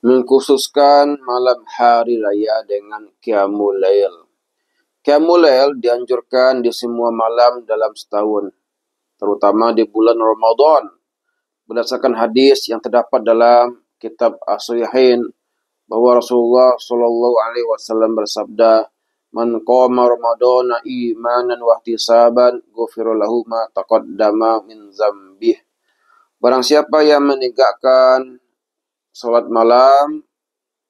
Mengkhususkan malam hari raya dengan Qiyamul Lail. Qiyamul Lail dianjurkan di semua malam dalam setahun, terutama di bulan Ramadan. Berdasarkan hadis yang terdapat dalam kitab As-Sahihain bahwa Rasulullah sallallahu alaihi wasallam bersabda, "Man qama Ramadana imanan wa ihtisaban, ghufira lahu ma taqaddama min dzambih." Barang siapa yang menegakkan salat malam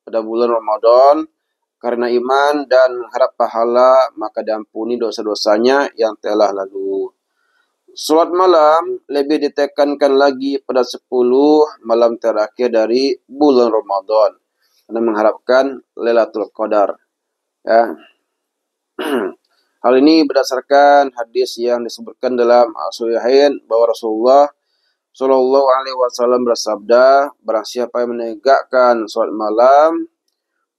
pada bulan Ramadan karena iman dan mengharap pahala, maka diampuni dosa-dosanya yang telah lalu. Salat malam lebih ditekankan lagi pada 10 malam terakhir dari bulan Ramadan karena mengharapkan Lailatul Qadar. Ya. Hal ini berdasarkan hadis yang disebutkan dalam As-Sahihain bahwa Rasulullah Shallallahu Alaihi Wasallam bersabda, barang siapa yang menegakkan salat malam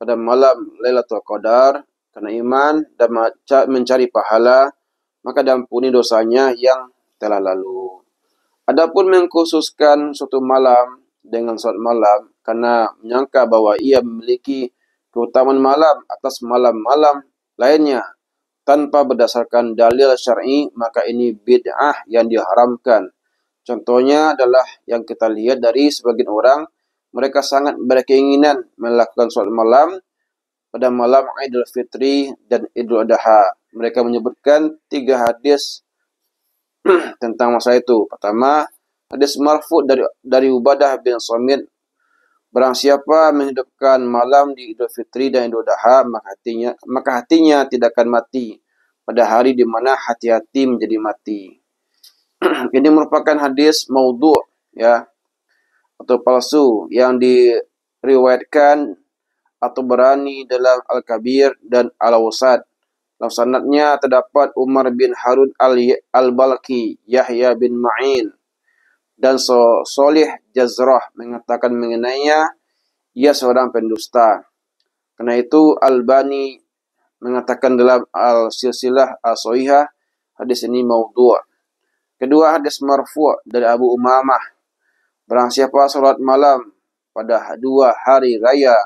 pada malam Lailatul Qadar karena iman dan mencari pahala, maka diampuni dosanya yang telah lalu. Adapun mengkhususkan suatu malam dengan salat malam karena menyangka bahwa ia memiliki keutamaan malam atas malam-malam lainnya tanpa berdasarkan dalil syar'i, maka ini bid'ah yang diharamkan. Contohnya adalah yang kita lihat dari sebagian orang, mereka sangat berkeinginan melakukan salat malam pada malam Idul Fitri dan Idul Adha. Mereka menyebutkan 3 hadis tentang masa itu. Pertama, hadis marfu dari Ubadah bin Samit, barang siapa menghidupkan malam di Idul Fitri dan Idul Adha, maka hatinya tidak akan mati pada hari di mana hati-hati menjadi mati. Ini merupakan hadis maudhu', ya, atau palsu yang diriwayatkan atau berani dalam Al-Kabir dan Al-Awsat. Dalam sanadnya terdapat Umar bin Harun Al-Balqi, Yahya bin Ma'in, dan Solih Jazrah mengatakan mengenainya, ia seorang pendusta. Karena itu Albani mengatakan dalam Al-Silsilah As-Sahihah, hadis ini maudhu'. Kedua, hadis marfu' dari Abu Umamah, barang siapa salat malam pada 2 hari raya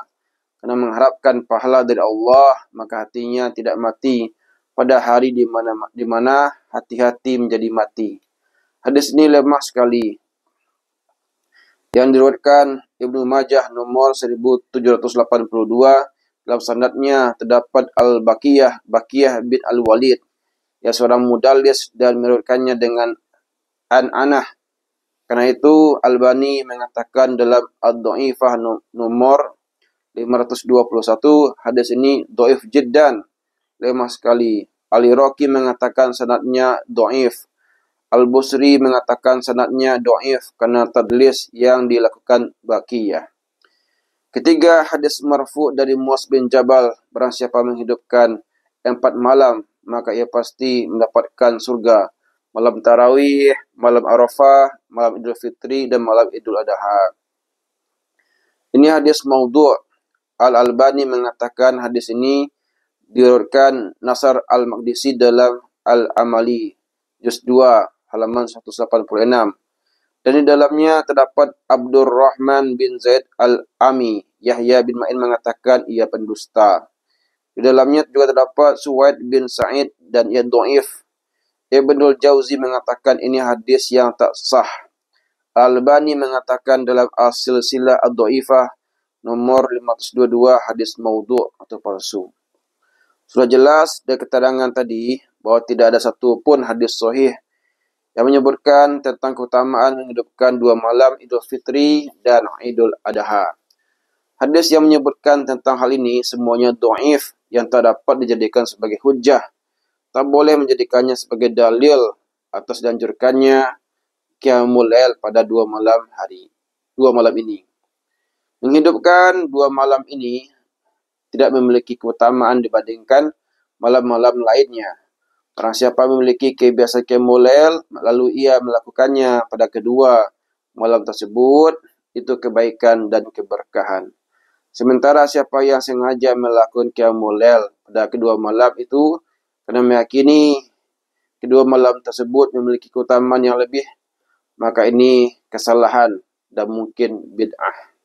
karena mengharapkan pahala dari Allah, maka hatinya tidak mati pada hari di mana hati-hati menjadi mati. Hadis ini lemah sekali. Yang diriwayatkan Ibnu Majah nomor 1782, dalam sanadnya terdapat Bakiyah bin Al-Walid, yang seorang mudallis dan meriwayatkannya dengan an'anah. Karena itu Albani mengatakan dalam Ad-Dhaifah nomor 521, hadis ini dhaif jiddan, lemah sekali. Al-Iraqi mengatakan sanadnya dhaif. Al-Busri mengatakan sanadnya dhaif karena tadlis yang dilakukan Bakiyah. Ketiga, hadis marfu' dari Muaz bin Jabal, barang siapa menghidupkan 4 malam, maka ia pasti mendapatkan surga. Malam Tarawih, malam Arafah, malam Idul Fitri, dan malam Idul Adha. Ini hadis maudhu'. Al-Albani mengatakan hadis ini diriwayatkan Nasr Al-Maqdisi dalam Al-Amali, juz 2, halaman 186. Dan di dalamnya terdapat Abdurrahman bin Zaid Al-Ami. Yahya bin Ma'in mengatakan ia pendusta. Di dalamnya juga terdapat Suwaid bin Sa'id dan ia dhaif. Ibnul Jauzi mengatakan ini hadis yang tak sah. Al-Albani mengatakan dalam As-Silsilah Ad-Dhaifah nomor 522, hadis maudhu' atau palsu. Sudah jelas dari keterangan tadi bahwa tidak ada satu pun hadis sahih yang menyebutkan tentang keutamaan menghidupkan 2 malam Idul Fitri dan Idul Adha. Hadis yang menyebutkan tentang hal ini semuanya dhaif yang tak dapat dijadikan sebagai hujjah. Tak boleh menjadikannya sebagai dalil atas dianjurkannya Qiyamul Lail pada 2 malam ini. Menghidupkan 2 malam ini tidak memiliki keutamaan dibandingkan malam-malam lainnya. Barang siapa memiliki kebiasaan Qiyamul Lail, lalu ia melakukannya pada kedua malam tersebut, itu kebaikan dan keberkahan. Sementara siapa yang sengaja melakukan Qiyamul Lail pada kedua malam itu karena meyakini kedua malam tersebut memiliki keutamaan yang lebih, maka ini kesalahan dan mungkin bid'ah.